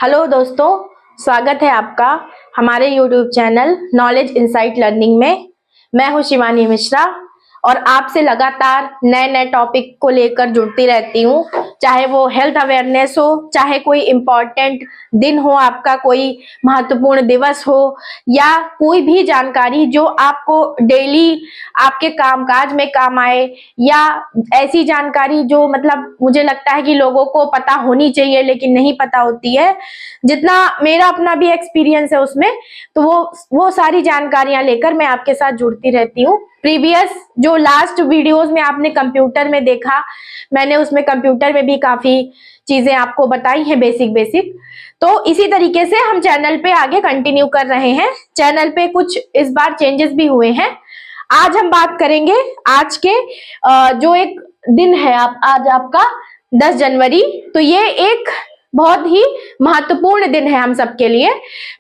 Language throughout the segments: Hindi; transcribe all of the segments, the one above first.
हेलो दोस्तों, स्वागत है आपका हमारे YouTube channel knowledge insight learning में। मैं हूं शिवानी मिश्रा और आपसे लगातार नए नए टॉपिक को लेकर जुड़ती रहती हूं, चाहे वो हेल्थ अवेयरनेस हो, चाहे कोई इम्पोर्टेंट दिन हो, आपका कोई महत्वपूर्ण दिवस हो, या कोई भी जानकारी जो आपको डेली आपके कामकाज में काम आए, या ऐसी जानकारी जो मतलब मुझे लगता है कि लोगों को पता होनी चाहिए लेकिन नहीं पता होती है। जितना मेरा अपना भी एक्सपीरियंस है उसमें, तो वो सारी जानकारियां लेकर मैं आपके साथ जुड़ती रहती हूँ। प्रीवियस जो लास्ट वीडियोस में आपने कंप्यूटर में देखा, मैंने उसमें कंप्यूटर में भी काफी चीजें आपको बताई हैं, बेसिक। तो इसी तरीके से हम चैनल पे आगे कंटिन्यू कर रहे हैं। चैनल पे कुछ इस बार चेंजेस भी हुए हैं। आज हम बात करेंगे आज के जो एक दिन है, आज आपका 10 जनवरी। तो ये एक बहुत ही महत्वपूर्ण दिन है हम सबके लिए।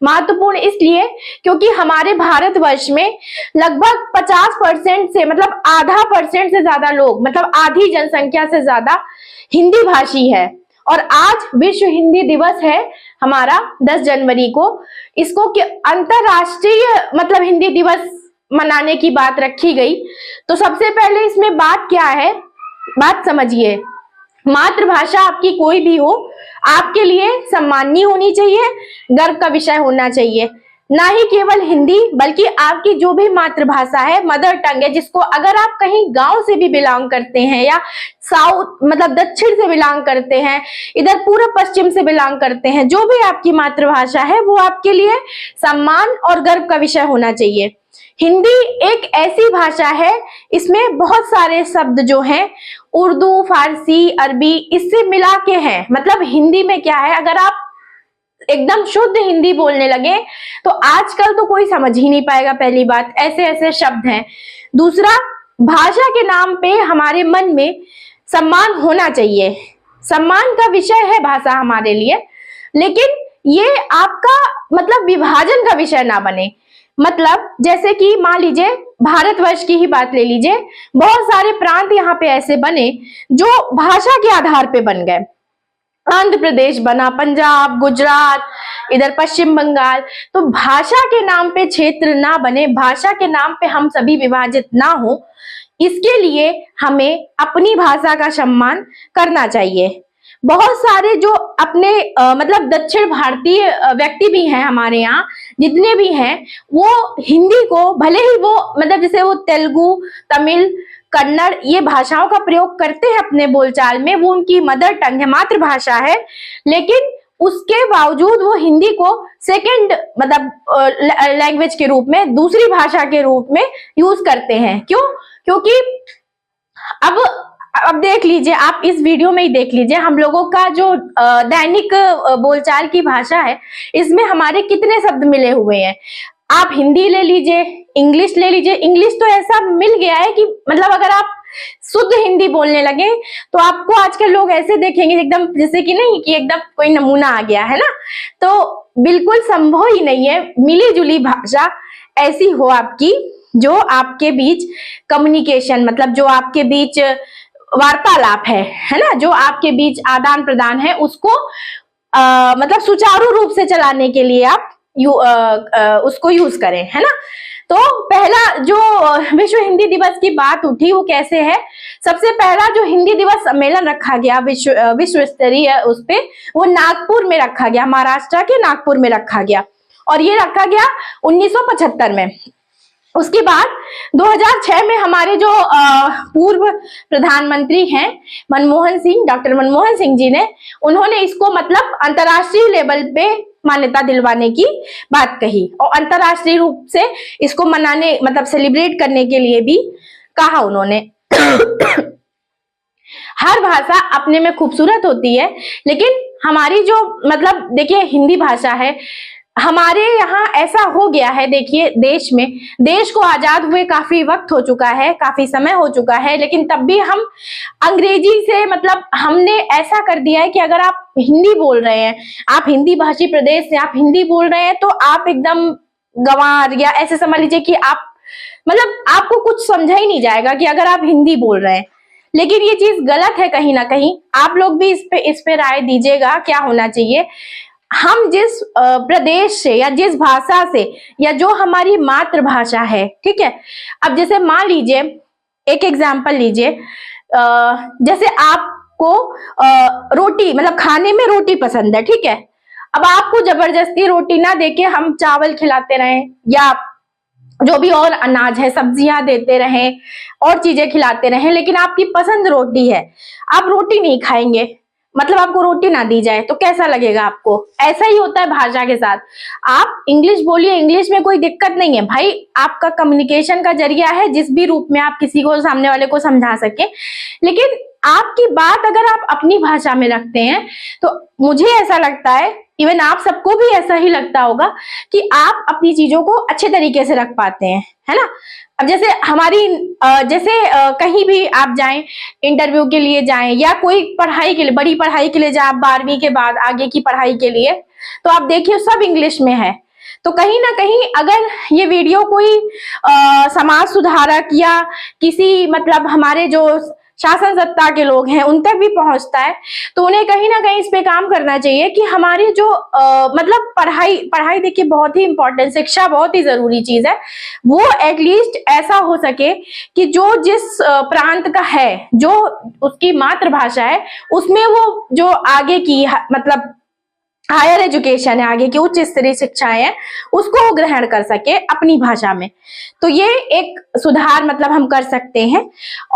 महत्वपूर्ण इसलिए क्योंकि हमारे भारतवर्ष में लगभग 50% से मतलब आधा परसेंट से ज्यादा लोग, मतलब आधी जनसंख्या से ज्यादा हिंदी भाषी है। और आज विश्व हिंदी दिवस है हमारा 10 जनवरी को। इसको अंतरराष्ट्रीय मतलब हिंदी दिवस मनाने की बात रखी गई। तो सबसे पहले इसमें बात क्या है, बात समझिए। मातृभाषा आपकी कोई भी हो, आपके लिए सम्माननीय होनी चाहिए, गर्व का विषय होना चाहिए। ना ही केवल हिंदी, बल्कि आपकी जो भी मातृभाषा है, मदर टंग है, जिसको अगर आप कहीं गांव से भी बिलोंग करते हैं या साउथ मतलब दक्षिण से बिलोंग करते हैं, इधर पूर्व पश्चिम से बिलोंग करते हैं, जो भी आपकी मातृभाषा है वो आपके लिए सम्मान और गर्व का विषय होना चाहिए। हिंदी एक ऐसी भाषा है, इसमें बहुत सारे शब्द जो हैं उर्दू, फारसी, अरबी इससे मिला के हैं। मतलब हिंदी में क्या है, अगर आप एकदम शुद्ध हिंदी बोलने लगे तो आजकल तो कोई समझ ही नहीं पाएगा। पहली बात, ऐसे ऐसे शब्द हैं। दूसरा, भाषा के नाम पे हमारे मन में सम्मान होना चाहिए। सम्मान का विषय है भाषा हमारे लिए, लेकिन ये आपका मतलब विभाजन का विषय ना बने। मतलब जैसे कि मान लीजिए भारतवर्ष की ही बात ले लीजिए, बहुत सारे प्रांत यहाँ पे ऐसे बने जो भाषा के आधार पे बन गए। आंध्र प्रदेश बना, पंजाब, गुजरात, इधर पश्चिम बंगाल। तो भाषा के नाम पे क्षेत्र ना बने, भाषा के नाम पे हम सभी विभाजित ना हो, इसके लिए हमें अपनी भाषा का सम्मान करना चाहिए। बहुत सारे जो अपने मतलब दक्षिण भारतीय व्यक्ति भी हैं हमारे यहाँ, जितने भी हैं, वो हिंदी को भले ही वो मतलब जैसे वो तेलुगु, तमिल, कन्नड़ ये भाषाओं का प्रयोग करते हैं अपने बोलचाल में, वो उनकी मदर टंग है, मातृभाषा है, लेकिन उसके बावजूद वो हिंदी को सेकंड मतलब लैंग्वेज के रूप में, दूसरी भाषा के रूप में यूज करते हैं। क्यों? क्योंकि अब देख लीजिए, आप इस वीडियो में ही देख लीजिए, हम लोगों का जो दैनिक बोलचाल की भाषा है, इसमें हमारे कितने शब्द मिले हुए हैं। आप हिंदी ले लीजिए, इंग्लिश ले लीजिए। इंग्लिश तो ऐसा मिल गया है कि मतलब अगर आप शुद्ध हिंदी बोलने लगे तो आपको आजकल लोग ऐसे देखेंगे एकदम जैसे कि नहीं कि एकदम कोई नमूना आ गया है ना। तो बिल्कुल संभव ही नहीं है मिली जुली भाषा ऐसी हो आपकी, जो आपके बीच कम्युनिकेशन मतलब जो आपके बीच वार्तालाप है ना, जो आपके बीच आदान प्रदान है, उसको मतलब सुचारू रूप से चलाने के लिए आप उसको यूज करें, है ना। तो पहला जो विश्व हिंदी दिवस की बात उठी वो कैसे है। सबसे पहला जो हिंदी दिवस सम्मेलन रखा गया विश्व स्तरीय, उस पे वो नागपुर में रखा गया, महाराष्ट्र के नागपुर में रखा गया, और ये रखा गया 1975 में। उसके बाद 2006 में हमारे जो पूर्व प्रधानमंत्री हैं मनमोहन सिंह, डॉक्टर मनमोहन सिंह जी ने, उन्होंने इसको मतलब अंतर्राष्ट्रीय लेवल पे मान्यता दिलवाने की बात कही, और अंतर्राष्ट्रीय रूप से इसको मनाने मतलब सेलिब्रेट करने के लिए भी कहा उन्होंने। हर भाषा अपने में खूबसूरत होती है, लेकिन हमारी जो मतलब देखिए हिंदी भाषा है, हमारे यहाँ ऐसा हो गया है, देखिए देश को आजाद हुए काफी वक्त हो चुका है, काफी समय हो चुका है, लेकिन तब भी हम अंग्रेजी से मतलब हमने ऐसा कर दिया है कि अगर आप हिंदी बोल रहे हैं, आप हिंदी भाषी प्रदेश से आप हिंदी बोल रहे हैं, तो आप एकदम गंवार या ऐसे समझ लीजिए कि आप मतलब आपको कुछ समझा ही नहीं जाएगा कि अगर आप हिंदी बोल रहे हैं। लेकिन ये चीज गलत है कहीं ना कहीं। आप लोग भी इस पे राय दीजिएगा क्या होना चाहिए। हम जिस प्रदेश से या जिस भाषा से या जो हमारी मातृभाषा है, ठीक है। अब जैसे मान लीजिए, एक एग्जाम्पल लीजिए, जैसे आपको रोटी मतलब खाने में रोटी पसंद है, ठीक है। अब आपको जबरदस्ती रोटी ना देके हम चावल खिलाते रहें या जो भी और अनाज है, सब्जियां देते रहें और चीजें खिलाते रहें, लेकिन आपकी पसंद रोटी है, आप रोटी नहीं खाएंगे, मतलब आपको रोटी ना दी जाए तो कैसा लगेगा आपको? ऐसा ही होता है भाषा के साथ। आप इंग्लिश बोलिए, इंग्लिश में कोई दिक्कत नहीं है भाई, आपका कम्युनिकेशन का जरिया है, जिस भी रूप में आप किसी को, सामने वाले को समझा सके। लेकिन आपकी बात अगर आप अपनी भाषा में रखते हैं तो मुझे ऐसा लगता है, इवन आप सबको भी ऐसा ही लगता होगा कि आप अपनी चीजों को अच्छे तरीके से रख पाते हैं, है ना। अब जैसे हमारी कहीं भी आप जाएं, इंटरव्यू के लिए जाएं या कोई पढ़ाई के लिए, बड़ी पढ़ाई के लिए जाए, 12वीं के बाद आगे की पढ़ाई के लिए, तो आप देखिए सब इंग्लिश में है। तो कहीं ना कहीं अगर ये वीडियो कोई समाज सुधारक या किसी मतलब हमारे जो शासन सत्ता के लोग हैं उन तक भी पहुंचता है, तो उन्हें कहीं ना कहीं इस पे काम करना चाहिए कि हमारी जो मतलब पढ़ाई देखिए बहुत ही इंपॉर्टेंट, शिक्षा बहुत ही जरूरी चीज है, वो एटलीस्ट ऐसा हो सके कि जो जिस प्रांत का है, जो उसकी मातृभाषा है, उसमें वो जो आगे की मतलब हायर एजुकेशन है, आगे की उच्च स्तरीय शिक्षाएं हैं, उसको वो ग्रहण कर सके अपनी भाषा में। तो ये एक सुधार मतलब हम कर सकते हैं।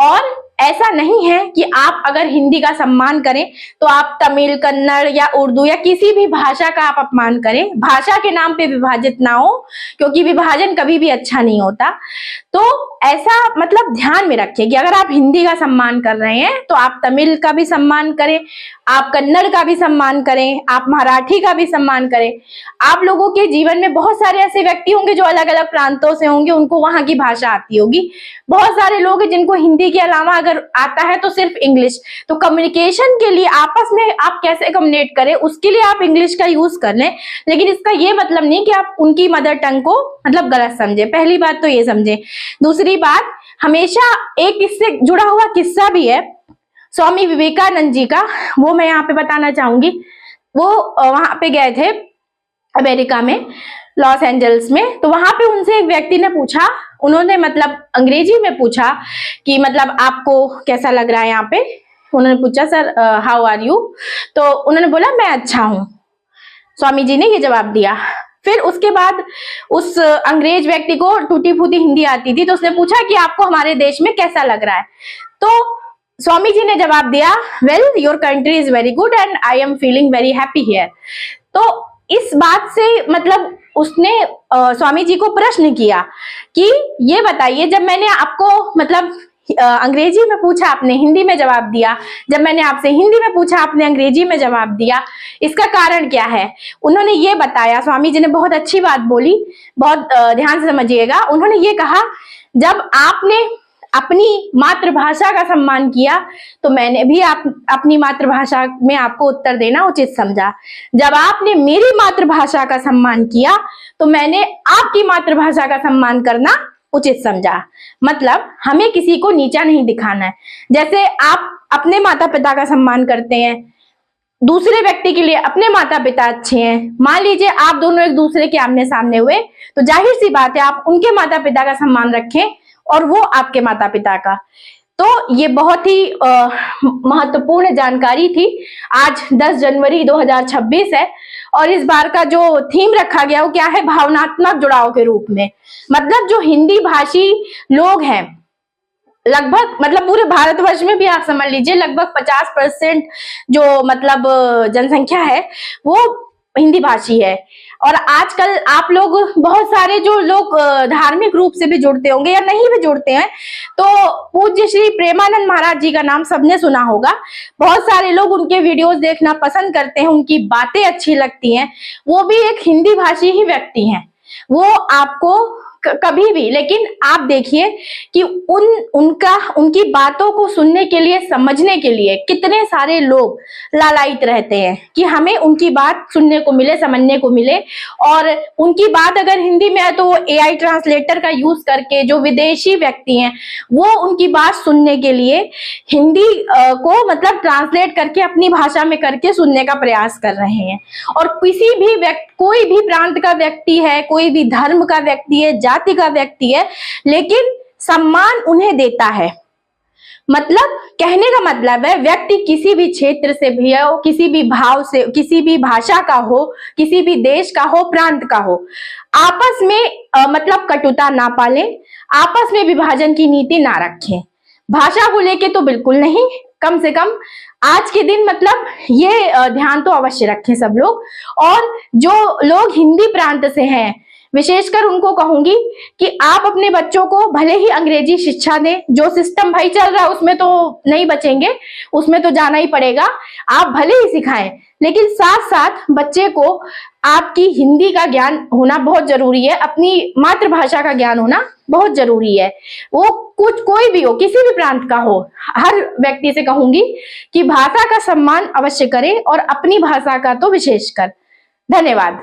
और ऐसा नहीं है कि आप अगर हिंदी का सम्मान करें तो आप तमिल, कन्नड़ या उर्दू या किसी भी भाषा का आप अपमान करें। भाषा के नाम पे विभाजित ना हो, क्योंकि विभाजन कभी भी अच्छा नहीं होता। तो ऐसा मतलब ध्यान में रखिए कि अगर आप हिंदी का सम्मान कर रहे हैं तो आप तमिल का भी सम्मान करें, आप कन्नड़ का भी सम्मान करें, आप मराठी का भी सम्मान करें। आप लोगों के जीवन में बहुत सारे ऐसे व्यक्ति होंगे जो अलग अलग प्रांतों से होंगे, उनको वहां की भाषा आती होगी। बहुत सारे लोग हैं जिनको हिंदी के अलावा अगर आता है तो सिर्फ इंग्लिश। तो कम्युनिकेशन के लिए आपस में आप कैसे कम्युनिकेट करें, उसके लिए आप इंग्लिश का यूज कर लें, लेकिन इसका ये मतलब नहीं कि आप उनकी मदर टंग को मतलब गलत समझे। पहली बात तो ये समझे। दूसरी बात, हमेशा एक इससे जुड़ा हुआ किस्सा भी है स्वामी विवेकानंद जी का, वो मैं यहाँ पे बताना चाहूंगी। वो वहां पे गए थे अमेरिका में, लॉस एंजल्स में। तो वहां पे उनसे एक व्यक्ति ने पूछा, उन्होंने मतलब अंग्रेजी में पूछा कि मतलब आपको कैसा लग रहा है यहाँ पे। उन्होंने पूछा सर हाउ आर यू, तो उन्होंने बोला मैं अच्छा हूँ। स्वामी जी ने ये जवाब दिया। फिर उसके बाद उस अंग्रेज व्यक्ति को टूटी फूटी हिंदी आती थी, तो उसने पूछा कि आपको हमारे देश में कैसा लग रहा है। तो स्वामी जी ने जवाब दिया, well your country is very good and I am feeling very happy here. तो इस बात से मतलब उसने स्वामी जी को प्रश्न किया कि ये बताइए, जब मैंने आपको मतलब अंग्रेजी में पूछा आपने हिंदी में जवाब दिया, जब मैंने आपसे हिंदी में पूछा आपने अंग्रेजी में जवाब दिया, इसका कारण क्या है? उन्होंने ये बताया, स्वामी जी ने बहुत अच्छी बात बोली, बहुत ध्यान से समझिएगा। उन्होंने ये कहा, जब आपने अपनी मातृभाषा का सम्मान किया तो मैंने भी अपनी मातृभाषा में आपको उत्तर देना उचित समझा। जब आपने मेरी मातृभाषा का सम्मान किया तो मैंने आपकी मातृभाषा का सम्मान करना उचित समझा। मतलब हमें किसी को नीचा नहीं दिखाना है। जैसे आप अपने माता पिता का सम्मान करते हैं, दूसरे व्यक्ति के लिए अपने माता पिता अच्छे हैं। मान लीजिए आप दोनों एक दूसरे के आमने सामने हुए, तो जाहिर सी बात है आप उनके माता पिता का सम्मान रखें और वो आपके माता पिता का। तो ये बहुत ही महत्वपूर्ण जानकारी थी। आज 10 जनवरी 2026 है और इस बार का जो थीम रखा गया वो क्या है? भावनात्मक जुड़ाव के रूप में। मतलब जो हिंदी भाषी लोग हैं, लगभग मतलब पूरे भारतवर्ष में भी आप समझ लीजिए लगभग 50% जो मतलब जनसंख्या है वो हिंदी भाषी है। और आजकल आप लोग बहुत सारे जो लोग धार्मिक रूप से भी जुड़ते होंगे या नहीं भी जुड़ते हैं, तो पूज्य श्री प्रेमानंद महाराज जी का नाम सबने सुना होगा। बहुत सारे लोग उनके वीडियोस देखना पसंद करते हैं, उनकी बातें अच्छी लगती हैं। वो भी एक हिंदी भाषी ही व्यक्ति हैं। वो आपको कभी भी, लेकिन आप देखिए कि उनकी बातों को सुनने के लिए, समझने के लिए कितने सारे लोग लालायित रहते हैं कि हमें उनकी बात सुनने को मिले, समझने को मिले। और उनकी बात अगर हिंदी में है तो वो AI ट्रांसलेटर का यूज करके, जो विदेशी व्यक्ति हैं वो उनकी बात सुनने के लिए हिंदी को मतलब ट्रांसलेट करके अपनी भाषा में करके सुनने का प्रयास कर रहे हैं। और किसी भी व्यक्ति, कोई भी प्रांत का व्यक्ति है, कोई भी धर्म का व्यक्ति है, जाति का व्यक्ति है, लेकिन सम्मान उन्हें देता है। मतलब कहने का मतलब है, व्यक्ति किसी भी क्षेत्र से भी हो, किसी भी भाव से, किसी भी भाषा का हो, किसी भी देश का हो, प्रांत का हो, आपस में मतलब कटुता ना पालें, आपस में विभाजन की नीति ना रखें। भाषा को लेके तो बिल्कुल नहीं, कम से कम आज के दिन मतलब ये ध्यान तो अवश्य रखें सब लोग। और जो लोग हिंदी प्रांत से हैं, विशेषकर उनको कहूंगी कि आप अपने बच्चों को भले ही अंग्रेजी शिक्षा दें, जो सिस्टम भाई चल रहा है उसमें तो नहीं बचेंगे, उसमें तो जाना ही पड़ेगा, आप भले ही सिखाएं, लेकिन साथ साथ बच्चे को आपकी हिंदी का ज्ञान होना बहुत जरूरी है, अपनी मातृभाषा का ज्ञान होना बहुत जरूरी है। वो कोई भी हो, किसी भी प्रांत का हो, हर व्यक्ति से कहूंगी कि भाषा का सम्मान अवश्य करें और अपनी भाषा का तो विशेषकर। धन्यवाद।